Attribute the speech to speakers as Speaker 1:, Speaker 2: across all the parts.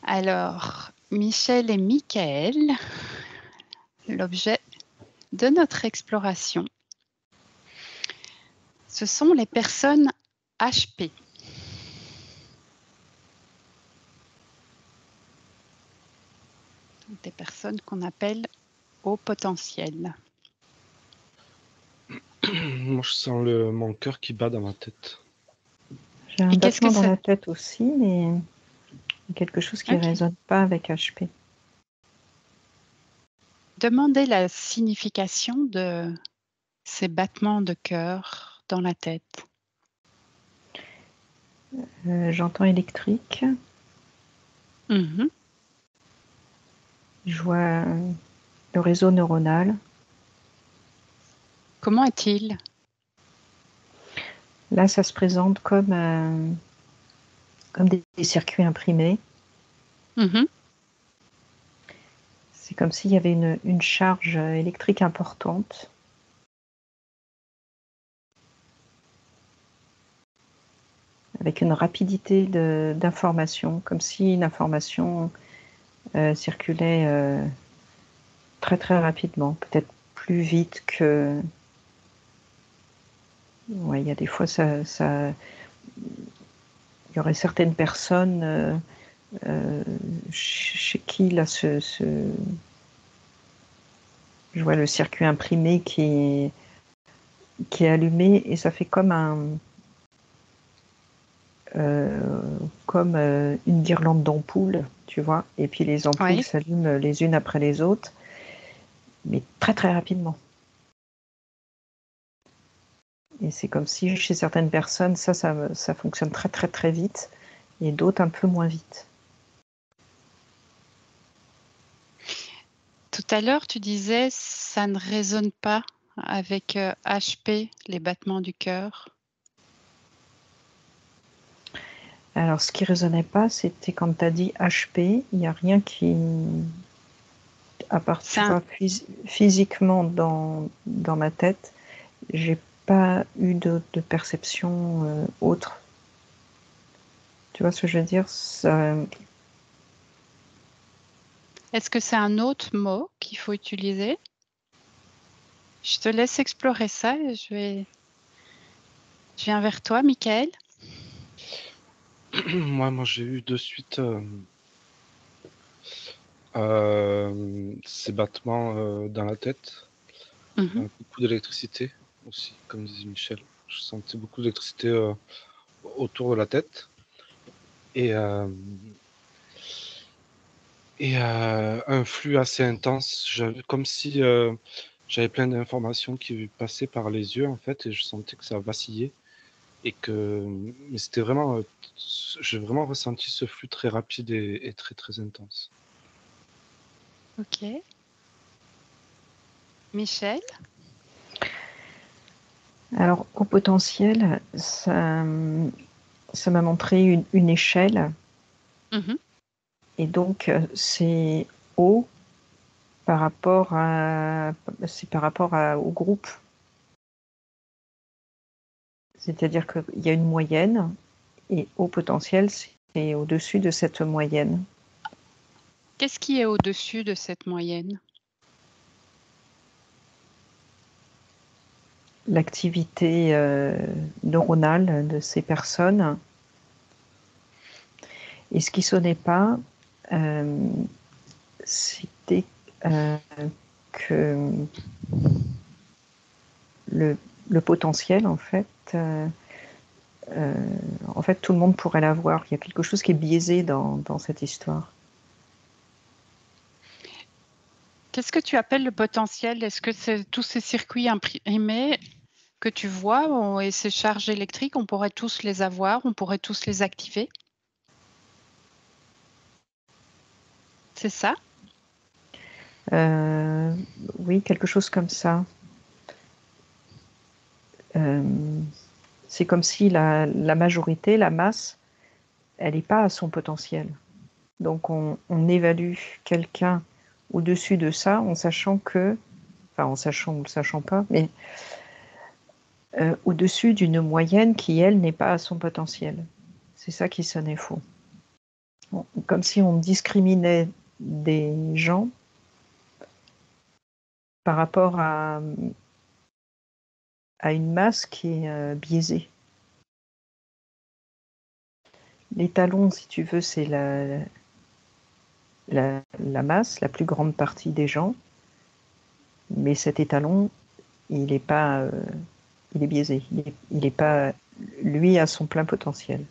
Speaker 1: Alors, Michel et Michael, l'objet de notre exploration, ce sont les personnes HP. Des personnes qu'on appelle haut potentiel.
Speaker 2: Moi, je sens mon cœur qui bat dans ma tête.
Speaker 3: J'ai un battement dans la tête aussi, mais quelque chose qui ne résonne pas avec HP.
Speaker 1: Demandez la signification de ces battements de cœur dans la tête.
Speaker 3: J'entends électrique.
Speaker 1: Je
Speaker 3: vois le réseau neuronal.
Speaker 1: Comment est-il?
Speaker 3: Là, ça se présente comme des circuits imprimés. C'est comme s'il y avait une charge électrique importante. Avec une rapidité d'information, comme si une information circulait très très rapidement, peut-être plus vite que... Ouais, il y a des fois, il y aurait certaines personnes chez qui là, je vois le circuit imprimé qui est allumé et ça fait comme une guirlande d'ampoules, tu vois, et puis les ampoules s'allument les unes après les autres, mais très très rapidement. Et c'est comme si chez certaines personnes, ça fonctionne très très très vite, et d'autres un peu moins vite.
Speaker 1: Tout à l'heure, tu disais ça ne résonne pas avec HP, les battements du cœur.
Speaker 3: Alors, ce qui ne résonnait pas, c'était quand tu as dit HP, il n'y a rien qui... À part physiquement dans ma tête, j'ai pas eu de perception autre. Tu vois ce que je veux dire?
Speaker 1: Est-ce que c'est un autre mot qu'il faut utiliser? Je te laisse explorer ça et je viens vers toi, Michael.
Speaker 2: Moi, j'ai eu de suite ces battements dans la tête. Beaucoup d'électricité aussi, comme disait Michel. Je sentais beaucoup d'électricité autour de la tête. Et un flux assez intense, comme si j'avais plein d'informations qui passaient par les yeux en fait, et je sentais que ça vacillait mais c'était vraiment, j'ai vraiment ressenti ce flux très rapide et très très intense.
Speaker 1: Ok. Michel?
Speaker 3: Alors, au potentiel, ça m'a montré une échelle. Et donc, c'est haut par rapport au groupe. C'est-à-dire qu'il y a une moyenne et haut potentiel, c'est au-dessus de cette moyenne.
Speaker 1: Qu'est-ce qui est au-dessus de cette moyenne?
Speaker 3: L'activité neuronale de ces personnes. Et ce qui ne sonnait pas, c'était que le potentiel, en fait, tout le monde pourrait l'avoir. Il y a quelque chose qui est biaisé dans cette histoire.
Speaker 1: Qu'est-ce que tu appelles le potentiel? Est-ce que c'est tous ces circuits imprimés que tu vois et ces charges électriques, on pourrait tous les avoir, on pourrait tous les activer? C'est ça?
Speaker 3: Oui, quelque chose comme ça. C'est comme si la majorité, la masse, elle n'est pas à son potentiel. Donc on évalue quelqu'un au-dessus de ça en sachant que, enfin en sachant ou ne le sachant pas, mais au-dessus d'une moyenne qui, elle, n'est pas à son potentiel. C'est ça qui sonnait faux. Comme si on discriminait des gens par rapport à une masse qui est biaisée. L'étalon, si tu veux, c'est la masse, la plus grande partie des gens, mais cet étalon, il est pas, il est biaisé, il est pas, lui, à son plein potentiel.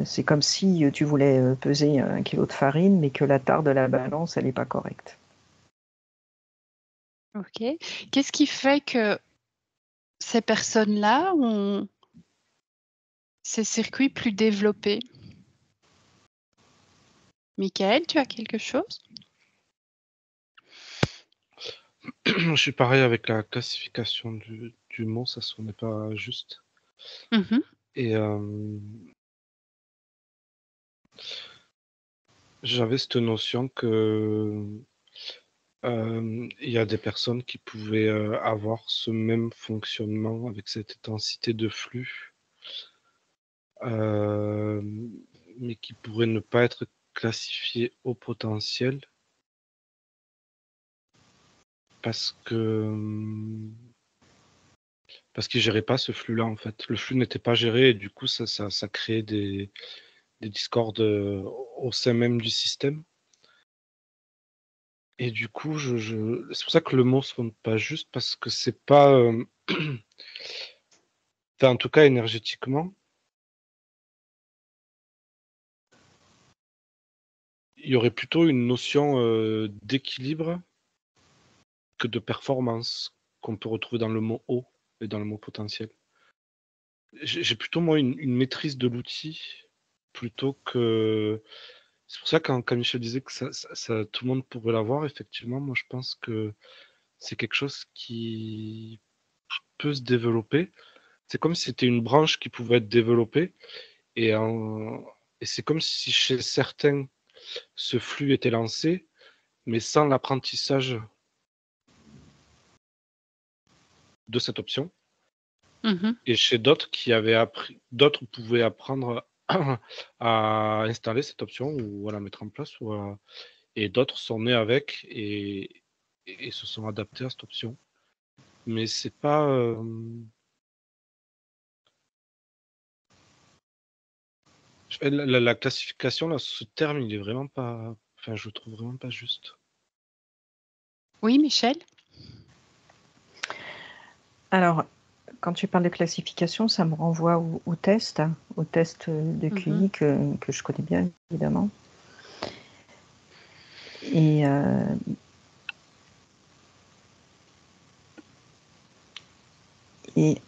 Speaker 3: C'est comme si tu voulais peser 1 kilo de farine, mais que la tare de la balance, elle n'est pas correcte.
Speaker 1: Ok. Qu'est-ce qui fait que ces personnes-là ont ces circuits plus développés? Michael, tu as quelque chose?
Speaker 2: Je suis pareil avec la classification du mot, ça sonnait pas juste.
Speaker 1: Mhm.
Speaker 2: Et j'avais cette notion que il y a des personnes qui pouvaient avoir ce même fonctionnement avec cette intensité de flux, euh, mais qui pourraient ne pas être classifiées au potentiel parce qu'ils géraient pas ce flux-là en fait. Le flux n'était pas géré et du coup ça créait des discordes au sein même du système. Et du coup, c'est pour ça que le mot sonne pas juste parce que c'est pas, enfin, en tout cas énergétiquement, il y aurait plutôt une notion d'équilibre que de performance qu'on peut retrouver dans le mot eau et dans le mot potentiel. J'ai plutôt moi une maîtrise de l'outil plutôt que. C'est pour ça quand Michel disait que tout le monde pourrait l'avoir, effectivement, moi je pense que c'est quelque chose qui peut se développer. C'est comme si c'était une branche qui pouvait être développée et, et c'est comme si chez certains, ce flux était lancé, mais sans l'apprentissage de cette option.
Speaker 1: Mhm.
Speaker 2: Et chez d'autres qui avaient appris, d'autres pouvaient apprendre à installer cette option ou à la mettre en place, et d'autres sont nés avec et se sont adaptés à cette option. Mais c'est pas. La classification, là, ce terme, il est vraiment pas. Enfin, je le trouve vraiment pas juste.
Speaker 1: Oui, Michel?
Speaker 3: Alors, quand tu parles de classification, ça me renvoie au test de QI que je connais bien, évidemment. Et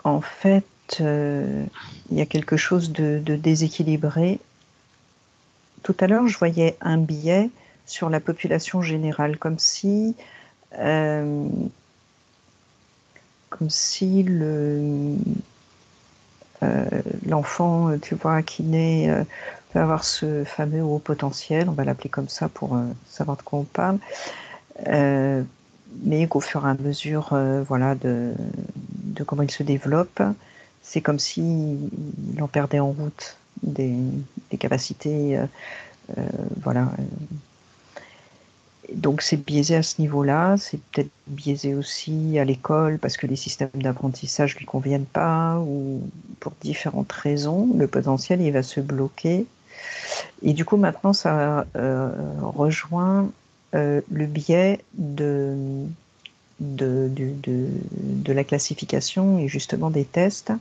Speaker 3: en fait, il y a quelque chose de déséquilibré. Tout à l'heure, je voyais un biais sur la population générale, comme si l'enfant, tu vois, qui naît peut avoir ce fameux haut potentiel, on va l'appeler comme ça pour savoir de quoi on parle, mais qu'au fur et à mesure voilà, de comment il se développe, c'est comme s'il en perdait en route des capacités. Voilà. Donc c'est biaisé à ce niveau-là, c'est peut-être biaisé aussi à l'école parce que les systèmes d'apprentissage ne lui conviennent pas ou pour différentes raisons, le potentiel il va se bloquer. Et du coup maintenant ça rejoint le biais de la classification et justement des tests.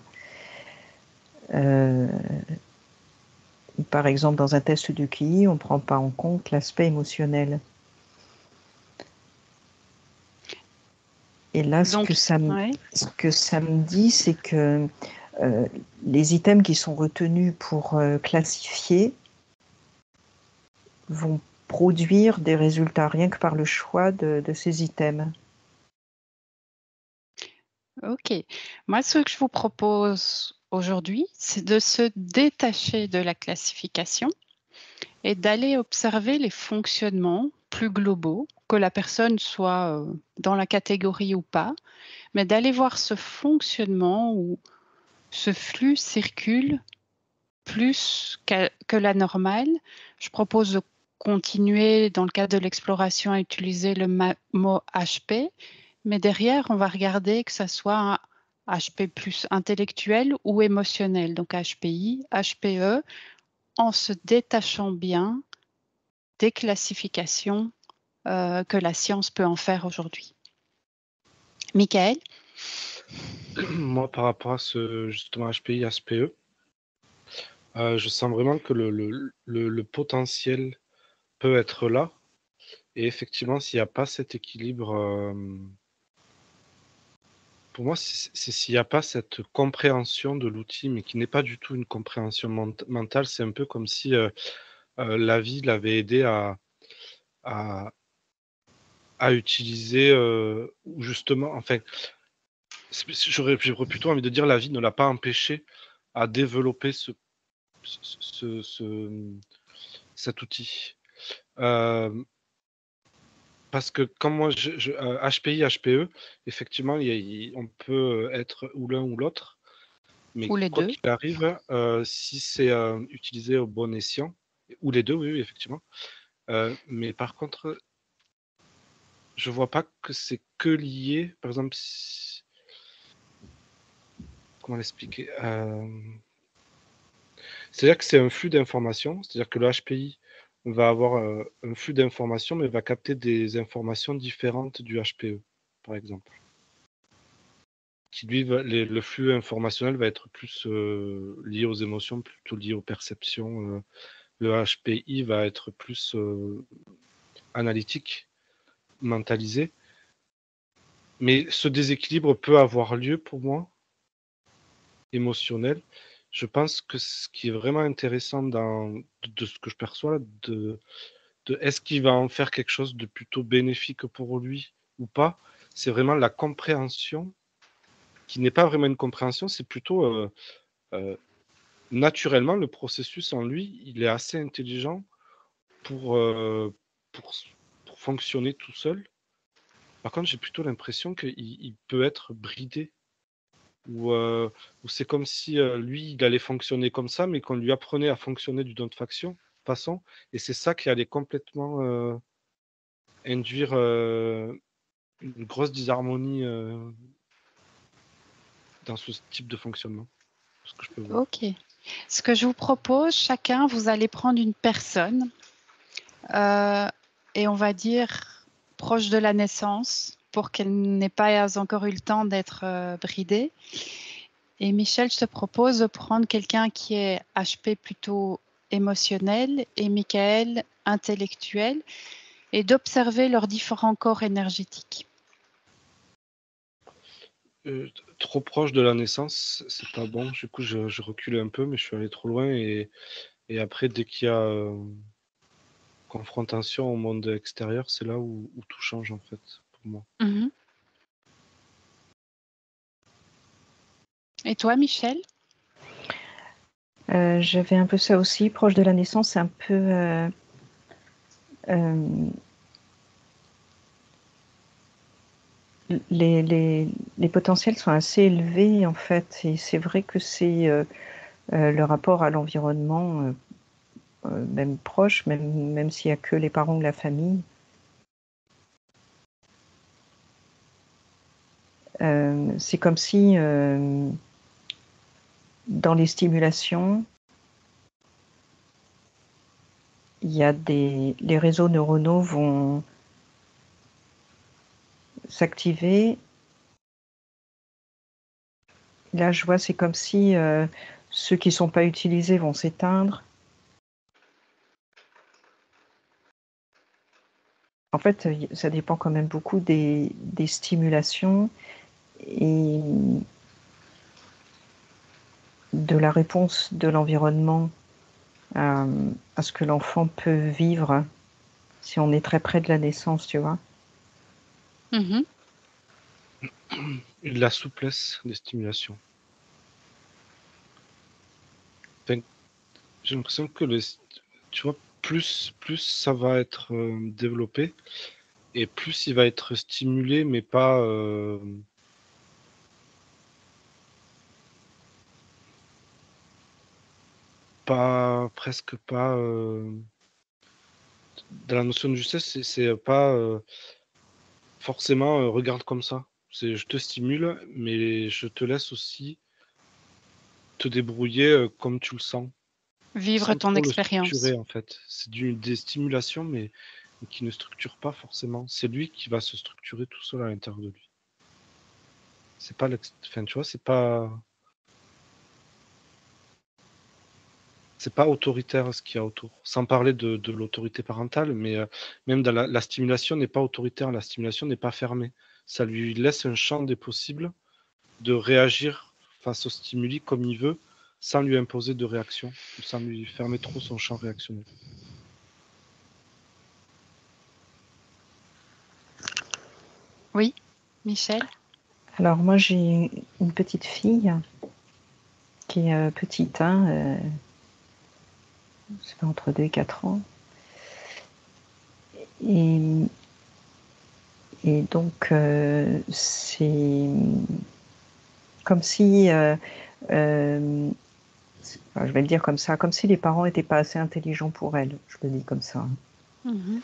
Speaker 3: Par exemple dans un test de QI, on ne prend pas en compte l'aspect émotionnel. Et là, ce que ça me dit, c'est que les items qui sont retenus pour classifier vont produire des résultats rien que par le choix de ces items.
Speaker 1: Ok. Moi, ce que je vous propose aujourd'hui, c'est de se détacher de la classification et d'aller observer les fonctionnements plus globaux, que la personne soit dans la catégorie ou pas, mais d'aller voir ce fonctionnement où ce flux circule plus que la normale. Je propose de continuer dans le cadre de l'exploration à utiliser le mot HP, mais derrière, on va regarder que ça soit un HP plus intellectuel ou émotionnel, donc HPI, HPE, en se détachant bien des classifications que la science peut en faire aujourd'hui. Michael?
Speaker 2: Moi, par rapport à ce justement HPI, HPE, je sens vraiment que le potentiel peut être là. Et effectivement, s'il n'y a pas cet équilibre, pour moi, c'est s'il n'y a pas cette compréhension de l'outil, mais qui n'est pas du tout une compréhension mentale, c'est un peu comme si la vie l'avait aidé à, à utiliser, ou justement, enfin, j'aurais plutôt envie de dire la vie ne l'a pas empêché à développer cet outil. Parce que quand moi, HPI, HPE, effectivement, on peut être ou l'un ou l'autre, mais
Speaker 1: Ou les
Speaker 2: quoi
Speaker 1: deux.
Speaker 2: qu'il arrive, si c'est utilisé au bon escient, ou les deux, oui, oui, effectivement. Mais par contre, je vois pas que c'est que lié, par exemple, comment l'expliquer? C'est-à-dire que c'est un flux d'informations, c'est-à-dire que le HPI va avoir un flux d'informations, mais va capter des informations différentes du HPE, par exemple. Qui lui, le flux informationnel va être plus lié aux émotions, plutôt lié aux perceptions. Le HPI va être plus analytique, mentalisé. Mais ce déséquilibre peut avoir lieu pour moi, émotionnel. Je pense que ce qui est vraiment intéressant de ce que je perçois, de est-ce qu'il va en faire quelque chose de plutôt bénéfique pour lui ou pas, c'est vraiment la compréhension, qui n'est pas vraiment une compréhension, c'est plutôt naturellement le processus en lui, il est assez intelligent pour, pour, pour fonctionner tout seul. Par contre, j'ai plutôt l'impression qu'il peut être bridé. Ou c'est comme si lui, il allait fonctionner comme ça, mais qu'on lui apprenait à fonctionner d'une autre façon. Et c'est ça qui allait complètement induire une grosse disharmonie dans ce type de fonctionnement. Ce que je peux voir.
Speaker 1: Ok. Ce que je vous propose, chacun, vous allez prendre une personne et on va dire proche de la naissance pour qu'elle n'ait pas encore eu le temps d'être bridée. Et Michel, je te propose de prendre quelqu'un qui est HP plutôt émotionnel et Michael intellectuel et d'observer leurs différents corps énergétiques.
Speaker 2: Trop proche de la naissance, c'est pas bon. Du coup, je reculais un peu, mais je suis allé trop loin. Et après, dès qu'il y a confrontation au monde extérieur, c'est là où tout change, en fait, pour moi.
Speaker 1: Mm-hmm. Et toi, Michel?
Speaker 3: J'avais un peu ça aussi. Proche de la naissance, c'est un peu... les potentiels sont assez élevés, en fait. Et c'est vrai que c'est le rapport à l'environnement, même proche, même s'il n'y a que les parents ou la famille. C'est comme si dans les stimulations, il y a les réseaux neuronaux vont s'activer. Là, je vois, c'est comme si ceux qui ne sont pas utilisés vont s'éteindre. En fait, ça dépend quand même beaucoup des stimulations et de la réponse de l'environnement à ce que l'enfant peut vivre si on est très près de la naissance, tu vois.
Speaker 1: Mm-hmm.
Speaker 2: Et de la souplesse des stimulations. Enfin, j'ai l'impression que tu vois, plus ça va être développé et plus il va être stimulé, mais pas pas, presque pas. Dans la notion de justesse, c'est pas forcément regarde comme ça. C'est je te stimule, mais je te laisse aussi te débrouiller comme tu le sens,
Speaker 1: Vivre
Speaker 2: sans
Speaker 1: ton
Speaker 2: trop le
Speaker 1: expérience.
Speaker 2: structurer en fait. C'est des stimulations, mais qui ne structurent pas forcément. C'est lui qui va se structurer tout seul à l'intérieur de lui. C'est pas enfin, tu vois, c'est pas autoritaire ce qu'il y a autour. Sans parler de l'autorité parentale, mais même dans la stimulation n'est pas autoritaire, la stimulation n'est pas fermée. Ça lui laisse un champ des possibles de réagir face aux stimuli comme il veut, sans lui imposer de réaction, ou sans lui fermer trop son champ réactionnel.
Speaker 1: Oui, Michel?
Speaker 3: Alors moi j'ai une petite fille qui est petite, c'est entre 2 et 4 ans. Et donc c'est comme si, enfin, je vais le dire comme ça, comme si les parents n'étaient pas assez intelligents pour elle, je le dis comme ça.
Speaker 1: Mhm.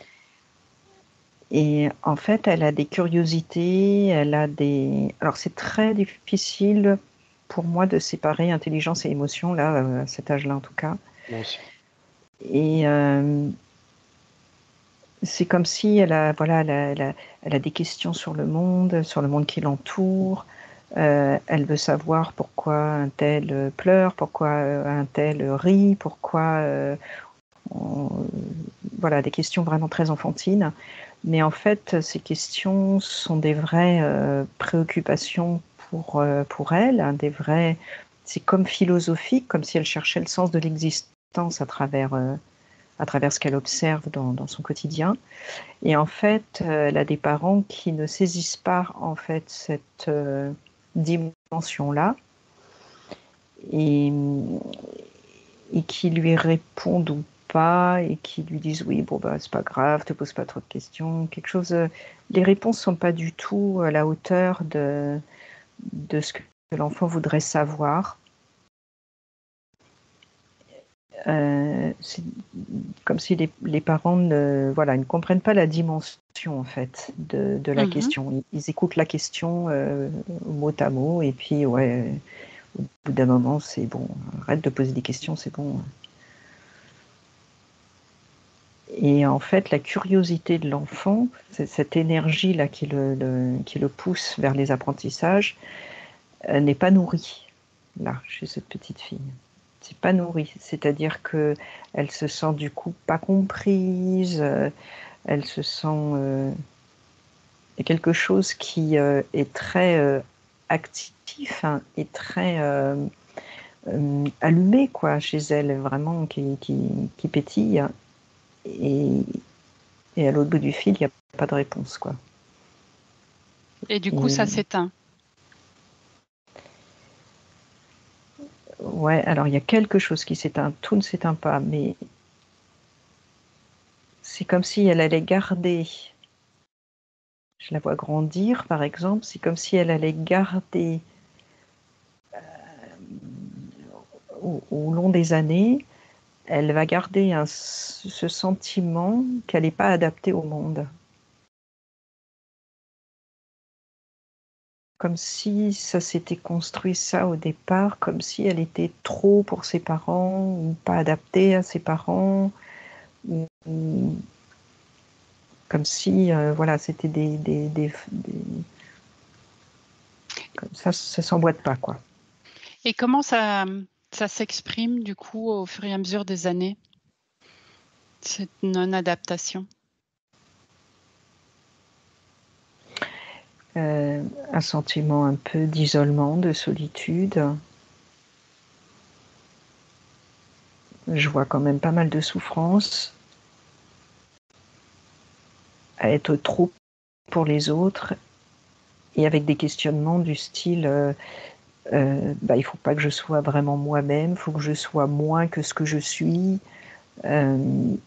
Speaker 3: Et en fait, elle a des curiosités, elle a des... Alors c'est très difficile pour moi de séparer intelligence et émotion, là, à cet âge-là en tout cas.
Speaker 2: Moi aussi.
Speaker 3: Et c'est comme si elle a, voilà, elle a des questions sur le monde qui l'entoure. Elle veut savoir pourquoi un tel pleure, pourquoi un tel rit, pourquoi... voilà, des questions vraiment très enfantines. Mais en fait, ces questions sont des vraies préoccupations pour elle, hein, des vrais... C'est comme philosophique, comme si elle cherchait le sens de l'existence à travers ce qu'elle observe dans son quotidien. Et en fait, elle a des parents qui ne saisissent pas en fait cette dimension-là et, et qui lui répondent ou pas et qui lui disent oui, bon bah c'est pas grave, te pose pas trop de questions, quelque chose. Les réponses sont pas du tout à la hauteur de ce que l'enfant voudrait savoir. C'est comme si les parents ne comprennent pas la dimension en fait de la question. Ils écoutent la question mot à mot et puis ouais, au bout d'un moment c'est bon, arrête de poser des questions, c'est bon. Et en fait, la curiosité de l'enfant, c'est cette énergie-là qui le pousse vers les apprentissages, n'est pas nourrie, là, chez cette petite fille. C'est pas nourrie, c'est-à-dire qu'elle se sent du coup pas comprise, elle se sent... Il y a quelque chose qui est très actif, hein, et très allumé, quoi, chez elle, vraiment, qui pétille. Et à l'autre bout du fil, il n'y a pas de réponse, quoi.
Speaker 1: Et du coup, ça s'éteint.
Speaker 3: Ouais, alors il y a quelque chose qui s'éteint, tout ne s'éteint pas, mais c'est comme si elle allait garder, je la vois grandir par exemple, c'est comme si elle allait garder au long des années, elle va garder ce sentiment qu'elle n'est pas adaptée au monde. Comme si ça s'était construit ça au départ, comme si elle était trop pour ses parents, ou pas adaptée à ses parents, ou comme si voilà, c'était comme ça s'emboîte pas, quoi.
Speaker 1: Et comment ça s'exprime du coup au fur et à mesure des années, cette non-adaptation?
Speaker 3: Un sentiment un peu d'isolement, de solitude. Je vois quand même pas mal de souffrance à être trop pour les autres et avec des questionnements du style il faut pas que je sois vraiment moi-même, il faut que je sois moins que ce que je suis, faut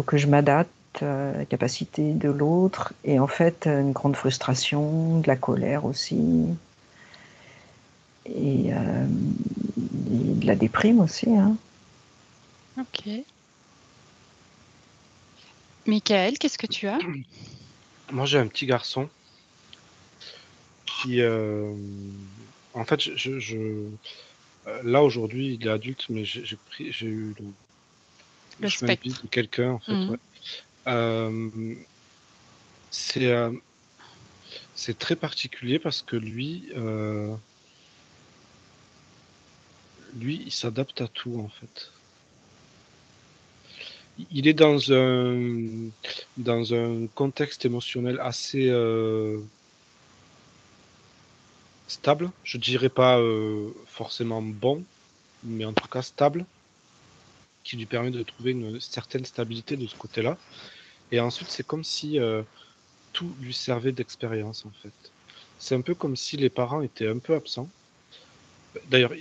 Speaker 3: que je m'adapte à la capacité de l'autre, et en fait une grande frustration, de la colère aussi. Et de la déprime aussi. Hein.
Speaker 1: Ok. Michael, qu'est-ce que tu as?
Speaker 2: Moi, j'ai un petit garçon qui, en fait, là aujourd'hui, il est adulte, mais j'ai eu le
Speaker 1: Le
Speaker 2: chemin de vie
Speaker 1: spectre.
Speaker 2: de quelqu'un, en fait.
Speaker 1: Mhm.
Speaker 2: Ouais. C'est très particulier parce que lui, il s'adapte à tout, en fait. Il est dans un contexte émotionnel assez stable. Je dirais pas forcément bon, mais en tout cas stable, qui lui permet de trouver une certaine stabilité de ce côté-là. Et ensuite, c'est comme si tout lui servait d'expérience, en fait. C'est un peu comme si les parents étaient un peu absents. D'ailleurs,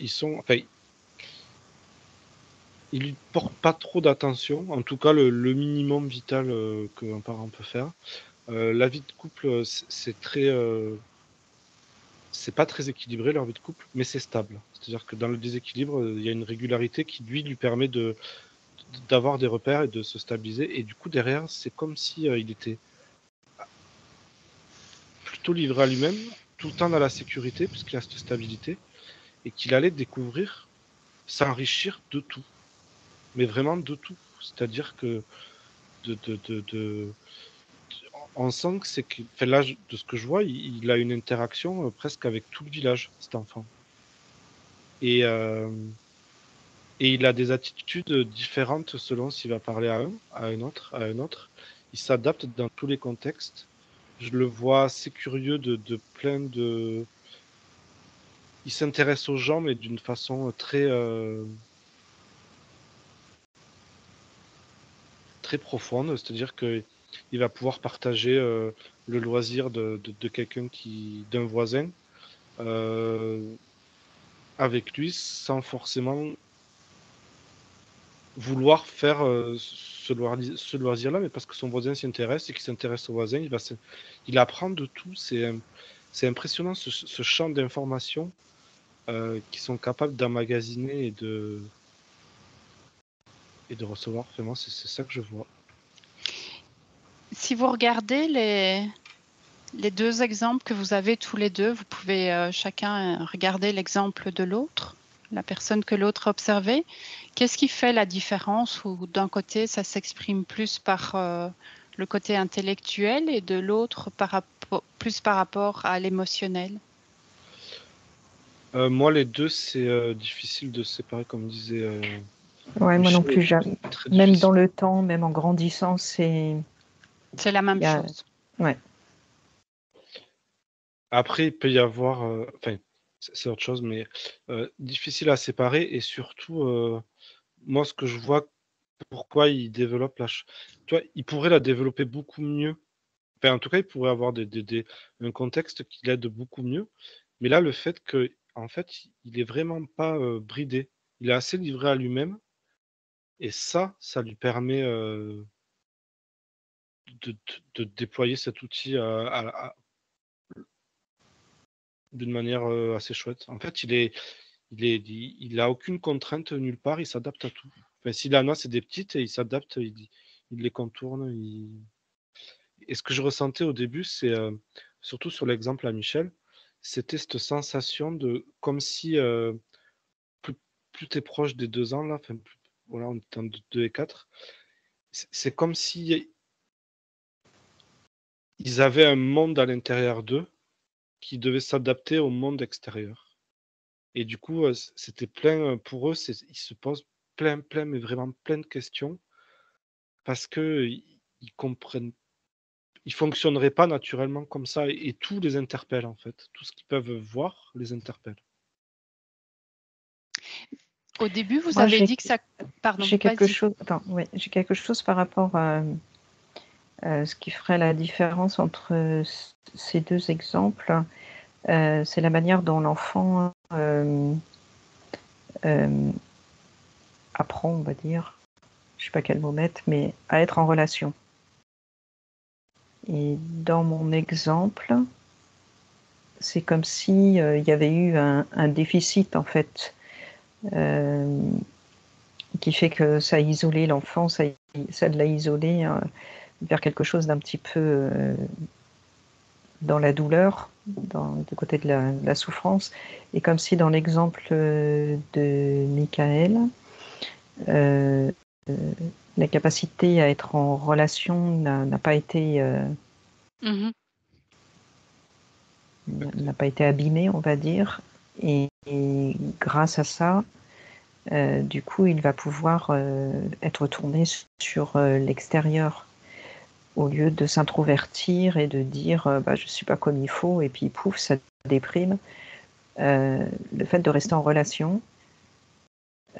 Speaker 2: ils lui portent pas trop d'attention, en tout cas le minimum vital qu'un parent peut faire. La vie de couple, c'est pas très équilibré leur vie de couple, mais c'est stable. C'est-à-dire que dans le déséquilibre, il y a une régularité qui lui permet d'avoir des repères et de se stabiliser. Et du coup, derrière, c'est comme si il était plutôt livré à lui-même, tout le temps dans la sécurité, puisqu'il a cette stabilité, et qu'il allait découvrir, s'enrichir de tout. Mais vraiment de tout. C'est-à-dire que on sent que là, de ce que je vois, il a une interaction presque avec tout le village, cet enfant. Et il a des attitudes différentes selon s'il va parler à un autre, à un autre. Il s'adapte dans tous les contextes. Je le vois assez curieux de plein de. Il s'intéresse aux gens, mais d'une façon très profonde. C'est-à-dire que il va pouvoir partager le loisir de quelqu'un d'un voisin avec lui sans forcément vouloir faire ce loisir-là, mais parce que son voisin s'y intéresse et qu'il s'intéresse au voisin, il apprend de tout. C'est impressionnant ce champ d'informations qu'ils sont capables d'emmagasiner et de recevoir. Vraiment, c'est ça que je vois.
Speaker 1: Si vous regardez les deux exemples que vous avez tous les deux, vous pouvez chacun regarder l'exemple de l'autre, la personne que l'autre a observée. Qu'est-ce qui fait la différence où d'un côté, ça s'exprime plus par le côté intellectuel et de l'autre plus par rapport à l'émotionnel?
Speaker 2: Moi, les deux, c'est difficile de séparer, comme disait
Speaker 3: Ouais, moi non
Speaker 2: Michel.
Speaker 3: plus, jamais.
Speaker 2: C'est très
Speaker 3: Même
Speaker 2: difficile.
Speaker 3: dans le temps, même en grandissant, c'est.
Speaker 1: C'est la même
Speaker 3: Il y a...
Speaker 1: chose.
Speaker 3: Ouais.
Speaker 2: Après, il peut y avoir, enfin, c'est autre chose, mais difficile à séparer et surtout, moi, ce que je vois, pourquoi il développe tu vois, il pourrait la développer beaucoup mieux. Enfin, en tout cas, il pourrait avoir un contexte qui l'aide beaucoup mieux. Mais là, le fait que, en fait, il est vraiment pas bridé. Il est assez livré à lui-même et ça lui permet de déployer cet outil d'une manière assez chouette. En fait, il a aucune contrainte nulle part, il s'adapte à tout. Enfin, si la noix c'est des petites, et il s'adapte, il les contourne. Et ce que je ressentais au début, c'est surtout sur l'exemple à Michel, c'était cette sensation de comme si plus, plus tu es proche des 2 ans, là, enfin, voilà, on est en 2 et 4, c'est comme si ils avaient un monde à l'intérieur d'eux qui devait s'adapter au monde extérieur. Et du coup, c'était plein, pour eux, ils se posent plein, mais vraiment plein de questions parce qu'ils comprennent, ils fonctionneraient pas naturellement comme ça et tout les interpelle, en fait. Tout ce qu'ils peuvent voir les interpelle.
Speaker 1: Au début, vous
Speaker 3: Moi,
Speaker 1: avez dit que ça... Pardon,
Speaker 3: j'ai quelque
Speaker 1: vas-y.
Speaker 3: chose. Attends, ouais, j'ai quelque chose par rapport à ce qui ferait la différence entre ces deux exemples. C'est la manière dont l'enfant apprend, on va dire, je sais pas quel mot mettre, mais à être en relation. Et dans mon exemple, c'est comme si il y avait eu un déficit en fait qui fait que ça a isolé l'enfant, ça l'a isolé vers quelque chose d'un petit peu dans la douleur, du côté de la souffrance. Et comme si dans l'exemple de Michael, la capacité à être en relation n'a pas été n'a pas été abîmée, on va dire. Et grâce à ça, du coup, il va pouvoir être tourné sur l'extérieur au lieu de s'introvertir et de dire je ne suis pas comme il faut, et puis pouf, ça déprime. Le fait de rester en relation,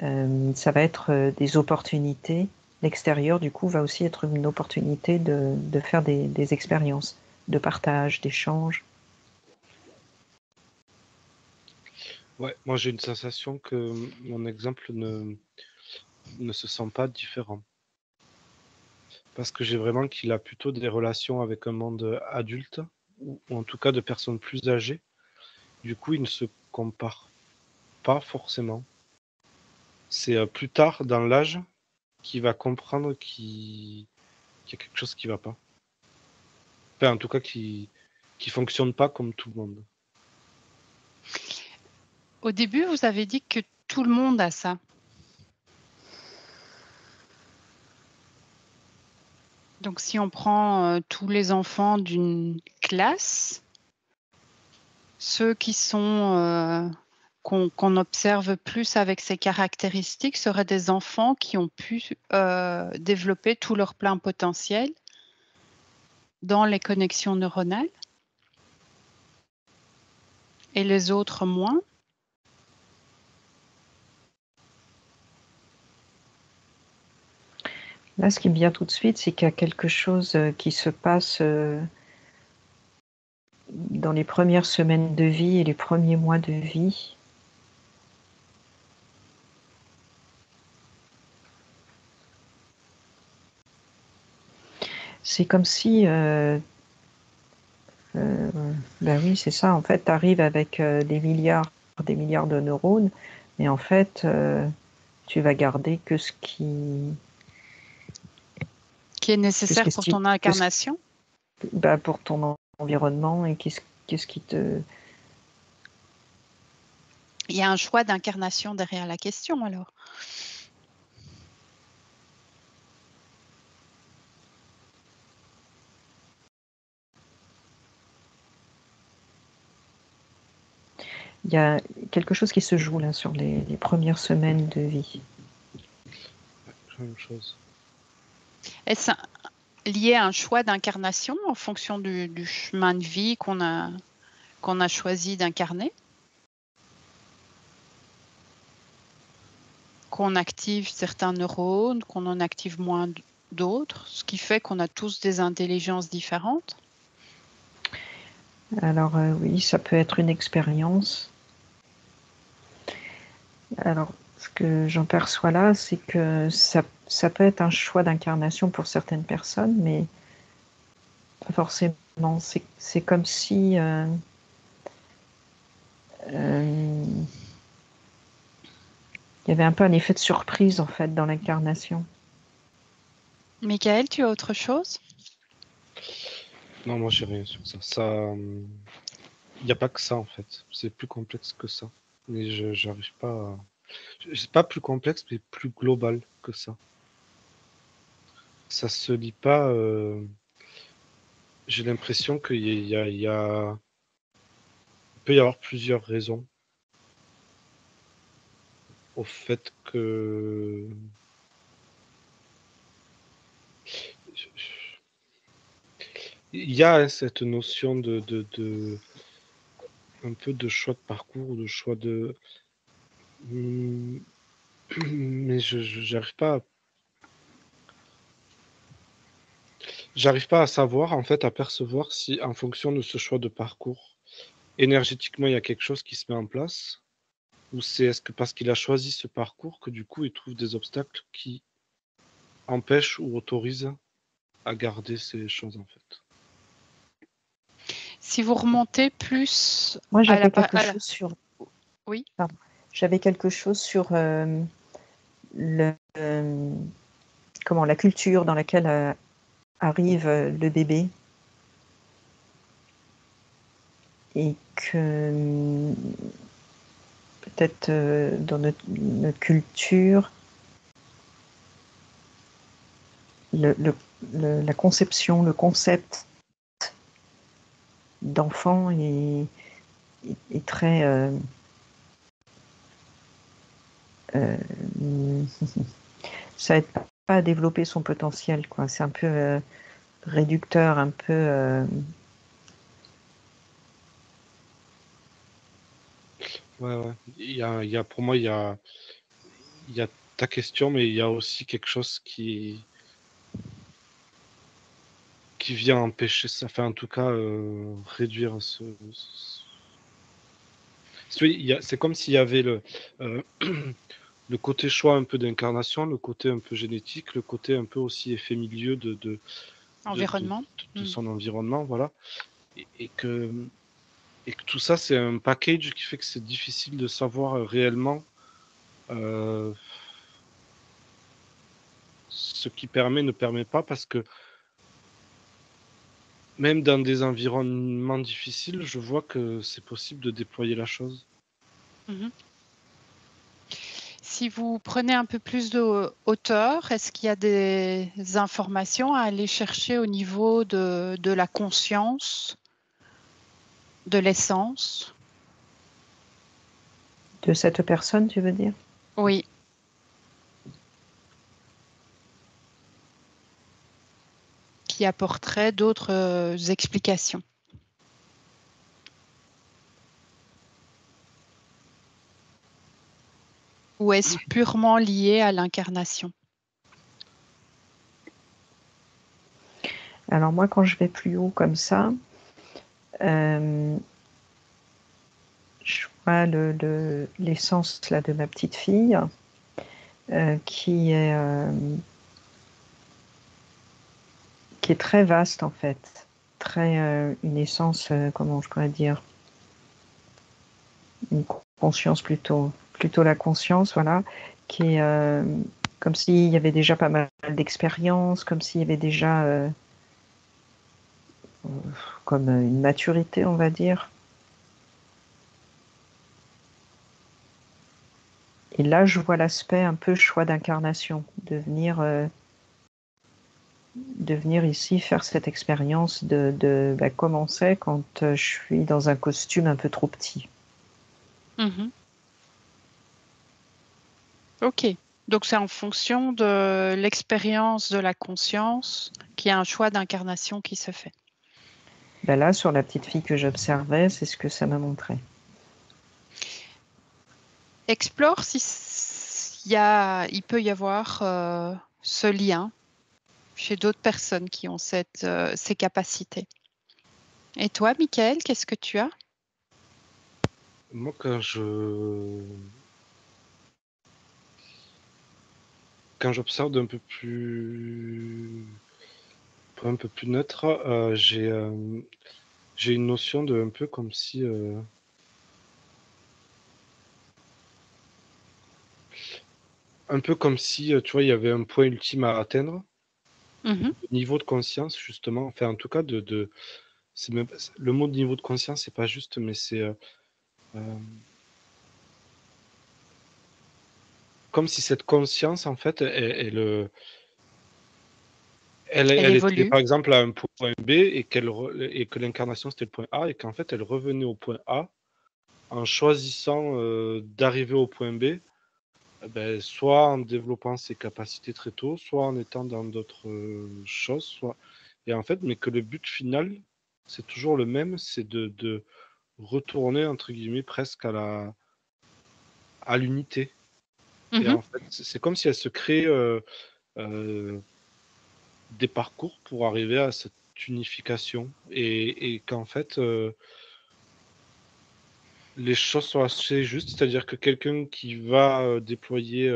Speaker 3: ça va être des opportunités. L'extérieur, du coup, va aussi être une opportunité de faire des expériences, de partage, d'échange.
Speaker 2: Ouais, moi j'ai une sensation que mon exemple ne se sent pas différent. Parce que j'ai vraiment qu'il a plutôt des relations avec un monde adulte, ou en tout cas de personnes plus âgées. Du coup, il ne se compare pas forcément. C'est plus tard dans l'âge qu'il va comprendre qu'il y a quelque chose qui va pas. Enfin, en tout cas, qui fonctionne pas comme tout le monde.
Speaker 1: Au début, vous avez dit que tout le monde a ça. Donc, si on prend tous les enfants d'une classe, ceux qui sont qu'on observe plus avec ces caractéristiques seraient des enfants qui ont pu développer tout leur plein potentiel dans les connexions neuronales et les autres moins.
Speaker 3: Là, ce qui me vient tout de suite, c'est qu'il y a quelque chose qui se passe dans les premières semaines de vie et les premiers mois de vie. C'est comme si, ben oui, c'est ça, en fait, tu arrives avec des milliards de neurones, mais en fait, tu vas garder que ce qui
Speaker 1: est nécessaire pour ton incarnation.
Speaker 3: Pour ton environnement et qu'est-ce qui te...
Speaker 1: Il y a un choix d'incarnation derrière la question, alors.
Speaker 3: Il y a quelque chose qui se joue là sur les premières semaines de vie.
Speaker 2: Même chose.
Speaker 1: Est-ce lié à un choix d'incarnation en fonction du chemin de vie qu'on a choisi d'incarner? Qu'on active certains neurones, qu'on en active moins d'autres, ce qui fait qu'on a tous des intelligences différentes?
Speaker 3: Alors oui, ça peut être une expérience. Alors, ce que j'en perçois là, c'est que ça peut être un choix d'incarnation pour certaines personnes, mais pas forcément. C'est comme si... il y avait un peu un effet de surprise, en fait, dans l'incarnation.
Speaker 1: Michael, tu as autre chose?
Speaker 2: Non, moi j'ai rien sur ça. Il n'y a pas que ça en fait. C'est plus complexe que ça. Mais j'arrive pas à... C'est pas plus complexe, mais plus global que ça. Ça se lit pas. J'ai l'impression qu'il y a... Il peut y avoir plusieurs raisons au fait que... Il y a cette notion de un peu de choix de parcours, de choix de... Mais j'arrive pas à savoir, en fait, à percevoir si, en fonction de ce choix de parcours, énergétiquement, il y a quelque chose qui se met en place, ou est-ce que parce qu'il a choisi ce parcours que du coup, il trouve des obstacles qui empêchent ou autorisent à garder ces choses, en fait.
Speaker 1: Si vous remontez plus...
Speaker 3: Moi, j'avais quelque chose sur...
Speaker 1: Oui.
Speaker 3: Pardon. j'avais quelque chose sur le, la culture dans laquelle arrive le bébé. Et que peut-être dans notre culture, la conception, le concept d'enfant est très ça aide pas à développer son potentiel, quoi. C'est un peu réducteur, un peu
Speaker 2: Ouais. Pour moi, il y a ta question, mais il y a aussi quelque chose qui vient empêcher ça, enfin en tout cas réduire c'est comme s'il y avait le côté choix un peu d'incarnation, le côté un peu génétique, le côté un peu aussi effet milieu de
Speaker 1: Environnement.
Speaker 2: son environnement, voilà. Et que tout ça, c'est un package qui fait que c'est difficile de savoir réellement ce qui permet, ne permet pas, parce que même dans des environnements difficiles, je vois que c'est possible de déployer la chose.
Speaker 1: Si vous prenez un peu plus de hauteur, est-ce qu'il y a des informations à aller chercher au niveau de la conscience, de l'essence?
Speaker 3: de cette personne, tu veux dire?
Speaker 1: Oui. Qui apporterait d'autres explications. Ou est-ce purement lié à l'incarnation?
Speaker 3: Alors moi, quand je vais plus haut comme ça, je vois l'essence là de ma petite fille qui est très vaste en fait, très une essence, comment je pourrais dire, une conscience plutôt la conscience, voilà, qui est comme s'il y avait déjà pas mal d'expérience, comme s'il y avait déjà comme une maturité, on va dire. Et là, je vois l'aspect un peu choix d'incarnation, de venir ici faire cette expérience de comment c'est quand je suis dans un costume un peu trop petit.
Speaker 1: Ok. Donc c'est en fonction de l'expérience de la conscience qu'il y a un choix d'incarnation qui se fait.
Speaker 3: Ben là, sur la petite fille que j'observais, c'est ce que ça m'a montré.
Speaker 1: Explore il peut y avoir ce lien chez d'autres personnes qui ont ces capacités. Et toi, Michael, qu'est-ce que tu as?
Speaker 2: Moi, quand j'observe d'un peu plus neutre, j'ai une notion de un peu comme si tu vois, il y avait un point ultime à atteindre, niveau de conscience justement, enfin en tout cas c'est même le mot de niveau de conscience, c'est pas juste, mais c'est comme si cette conscience en fait elle était
Speaker 1: évolue.
Speaker 2: par exemple à un point B et que l'incarnation c'était le point A et qu'en fait elle revenait au point A en choisissant d'arriver au point B, soit en développant ses capacités très tôt, soit en étant dans d'autres choses, et en fait, mais que le but final, c'est toujours le même, c'est de retourner entre guillemets presque à l'unité. Et en fait, c'est comme si elle se crée des parcours pour arriver à cette unification et qu'en fait les choses sont assez justes, c'est-à-dire que quelqu'un qui va déployer,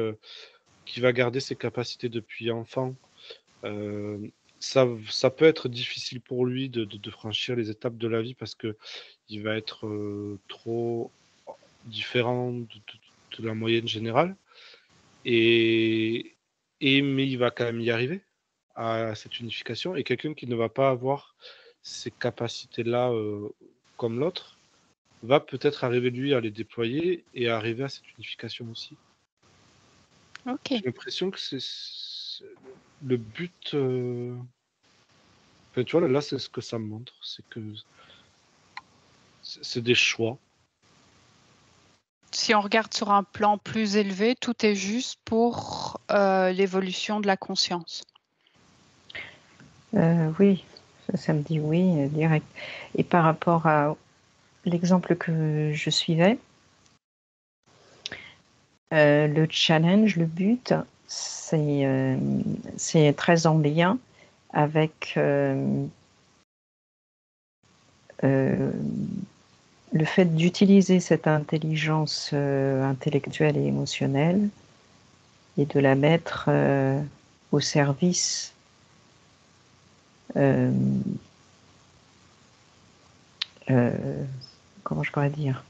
Speaker 2: qui va garder ses capacités depuis enfant, ça peut être difficile pour lui de franchir les étapes de la vie parce qu'il va être trop différent de la moyenne générale. Mais il va quand même y arriver à cette unification. Et quelqu'un qui ne va pas avoir ces capacités-là comme l'autre va peut-être arriver, lui, à les déployer et arriver à cette unification aussi.
Speaker 1: Ok.
Speaker 2: J'ai l'impression que c'est le but... Enfin, tu vois, là, c'est ce que ça me montre. C'est que c'est des choix.
Speaker 1: Si on regarde sur un plan plus élevé, tout est juste pour l'évolution de la conscience.
Speaker 3: Oui, ça me dit oui, direct. Et par rapport à l'exemple que je suivais, le challenge, le but, c'est très en lien avec le fait d'utiliser cette intelligence intellectuelle et émotionnelle et de la mettre au service comment je pourrais dire,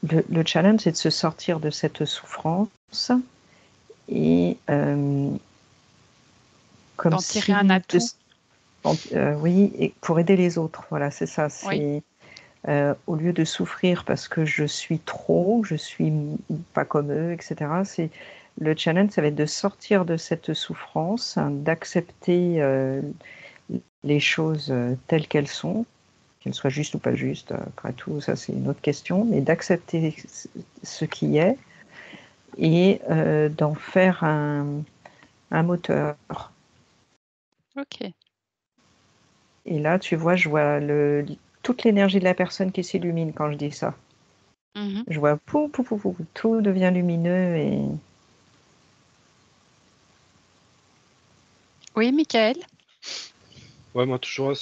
Speaker 3: le challenge, c'est de se sortir de cette souffrance et comme
Speaker 1: D'en tirer un atout.
Speaker 3: oui, et pour aider les autres. Voilà, c'est ça.
Speaker 1: Oui.
Speaker 3: C'est au lieu de souffrir parce que je suis trop, je suis pas comme eux, etc. C'est le challenge, ça va être de sortir de cette souffrance, hein, d'accepter les choses telles qu'elles sont, qu'elles soient justes ou pas justes. Après tout, ça c'est une autre question, mais d'accepter ce qui est et d'en faire un moteur.
Speaker 1: Ok.
Speaker 3: Et là, tu vois, je vois toute l'énergie de la personne qui s'illumine quand je dis ça.
Speaker 1: Mhm.
Speaker 3: Je vois, tout devient lumineux et...
Speaker 1: Oui, Michael?
Speaker 2: Ouais, moi, toujours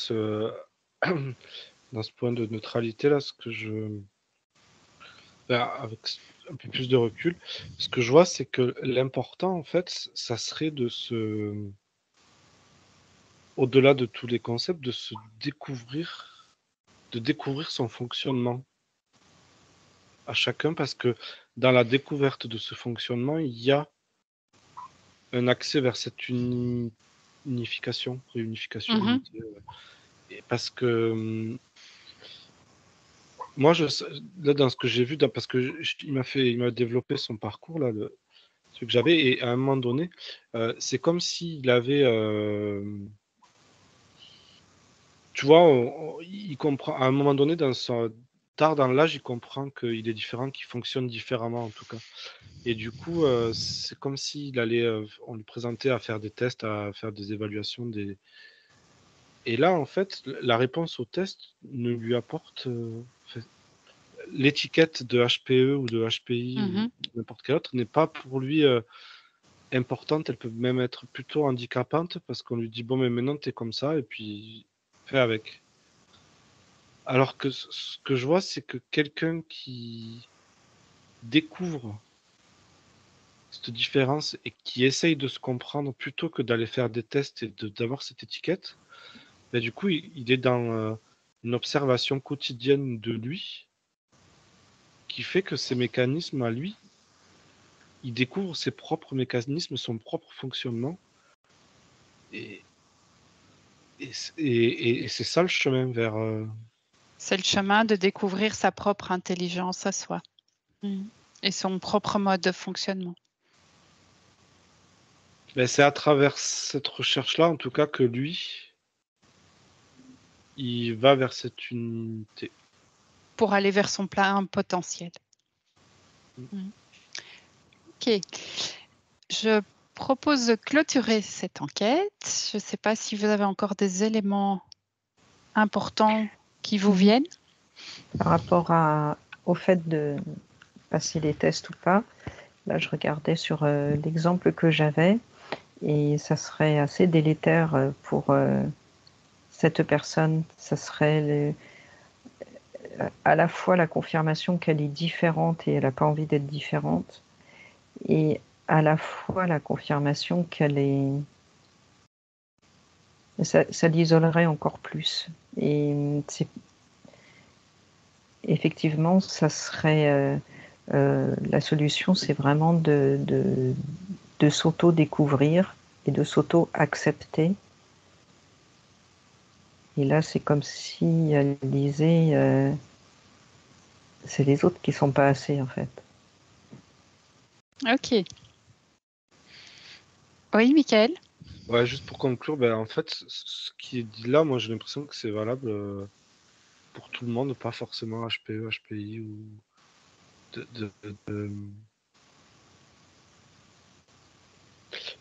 Speaker 2: dans ce point de neutralité, là, avec un peu plus de recul, ce que je vois, c'est que l'important, en fait, ça serait au-delà de tous les concepts, de découvrir son fonctionnement à chacun, parce que dans la découverte de ce fonctionnement, il y a un accès vers cette unification, réunification,
Speaker 1: Mhm.
Speaker 2: unité, et parce que moi, là, dans ce que j'ai vu, parce que il m'a développé son parcours, là, ce que j'avais, et à un moment donné, c'est comme s'il avait, tu vois, il comprend, à un moment donné, tard dans l'âge, il comprend qu'il est différent, qu'il fonctionne différemment, en tout cas. Et du coup, c'est comme s'il allait, on lui présentait à faire des tests, à faire des évaluations, et là, en fait, la réponse au test ne lui apporte, l'étiquette de HPE ou de HPI ou
Speaker 1: Mhm.
Speaker 2: n'importe quelle autre n'est pas pour lui importante. Elle peut même être plutôt handicapante parce qu'on lui dit bon, mais maintenant tu es comme ça et puis fais avec. Alors que ce que je vois, c'est que quelqu'un qui découvre cette différence et qui essaye de se comprendre plutôt que d'aller faire des tests et d'avoir cette étiquette, ben, du coup, il est dans une observation quotidienne de lui qui fait que ces mécanismes à lui, il découvre ses propres mécanismes, son propre fonctionnement. Et, et c'est ça le chemin vers...
Speaker 1: C'est le chemin de découvrir sa propre intelligence à soi. Mhm. Et son propre mode de fonctionnement.
Speaker 2: Ben, c'est à travers cette recherche-là, en tout cas, que lui, il va vers cette unité.
Speaker 1: Pour aller vers son plein potentiel. Mhm. Ok. Je propose de clôturer cette enquête. Je ne sais pas si vous avez encore des éléments importants qui vous viennent.
Speaker 3: Par rapport au fait de passer les tests ou pas, là je regardais sur l'exemple que j'avais et ça serait assez délétère pour cette personne. Ça serait à la fois la confirmation qu'elle est différente et elle n'a pas envie d'être différente, et à la fois la confirmation qu'elle est... Ça l'isolerait encore plus. Et effectivement, ça serait la solution, c'est vraiment de s'auto-découvrir et de s'auto-accepter. Et là, c'est comme si elle disait, c'est les autres qui sont pas assez, en fait.
Speaker 1: Ok. Oui, Michael?
Speaker 2: Ouais, juste pour conclure, en fait, ce qui est dit là, moi j'ai l'impression que c'est valable pour tout le monde, pas forcément HPE, HPI ou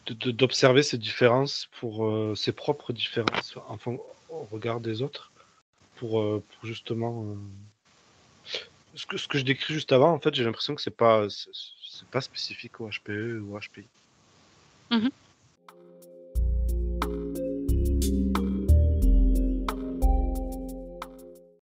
Speaker 2: d'observer ces différences pour ses propres différences au regard des autres, pour justement ce que je décris juste avant, en fait, j'ai l'impression que c'est pas spécifique au HPE ou au HPI.